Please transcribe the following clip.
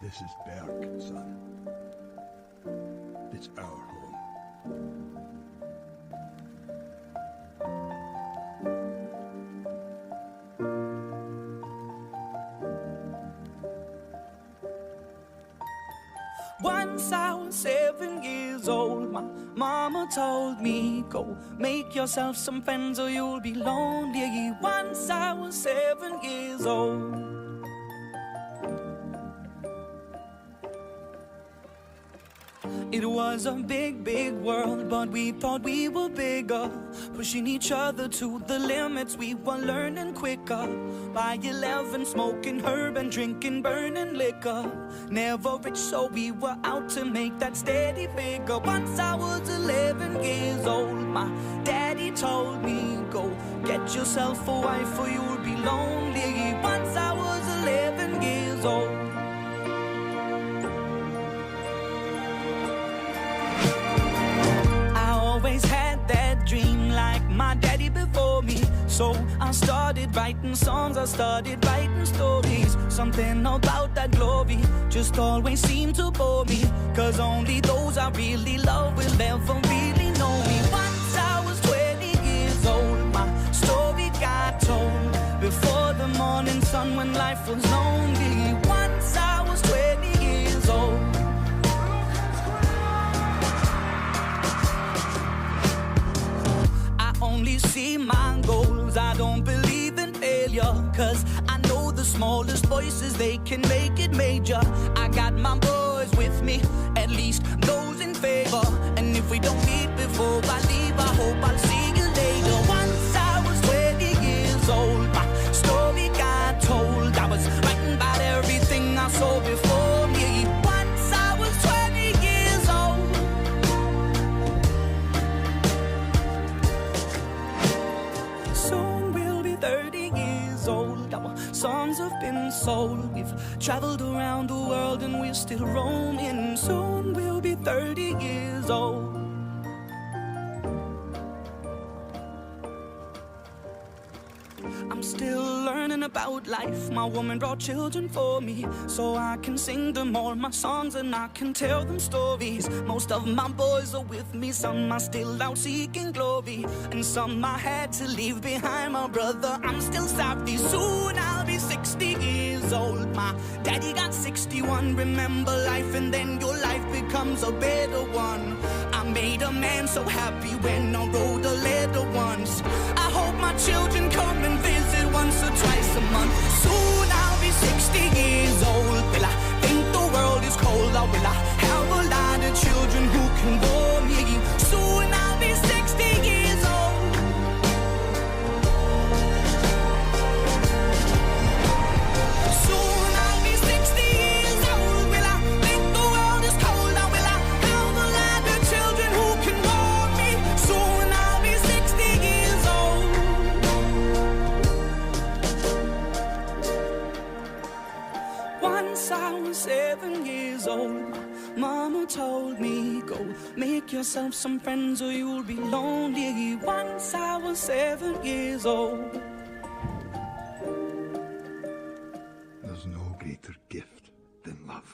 This is Berk, son. It's our home. Once I was 7 years old, my mama told me, go make yourself some friends or you'll be lonely. Once I was 7 years old. It was a big, big world, but we thought we were bigger, pushing each other to the limits. We were learning quicker. By 11, smoking herb and drinking burning liquor. Never rich, so we were out to make that steady figure. Once I was 11 years old, my daddy told me, go get yourself a wife or you'll be lonely. Once I was 11 years old. Always had that dream like my daddy before me. So I started writing songs, I started writing stories. Something about that glory just always seemed to bore me, 'cause only those I really love will ever really know me. Once I was 20 years old, my story got told before the morning sun when life was lonely. Once I was 20 years old. Only see my goals, I don't believe in failure, 'cause I know the smallest voices, they can make it major. I got my boys with me, at least those in favor. And if we don't meet before I leave, I hope I'll see you later. Once I was 20 years old, my story got told. I was writing about everything I saw before me. Once I was 20 years old. Soon we'll be 30 years old. Our songs have been sold. We've traveled around the world and we're still roaming. Soon we'll be 30 years old. I'm still learning about life. My woman brought children for me, so I can sing them all my songs and I can tell them stories. Most of my boys are with me, some are still out seeking glory, and some I had to leave behind. My brother, I'm still sorry. Soon I'll be 60 years old. My daddy got 61. Remember life and then your life becomes a better one. I made a man so happy when I wrote a letter once. I hope my children come and visit once or twice a month. Soon I'll be 60 years old. Will I think the world is cold, or will I have a lot of children who can bore me? Soon I'll be 60 years old. Soon I'll be 60 years old. Will I think the world is cold, or will I have a lot of children who can bore me? Soon I'll be 60 years old. Once I was 7 years old, mama told me, go make yourself some friends or you'll be lonely. Once I was 7 years old. There's no greater gift than love.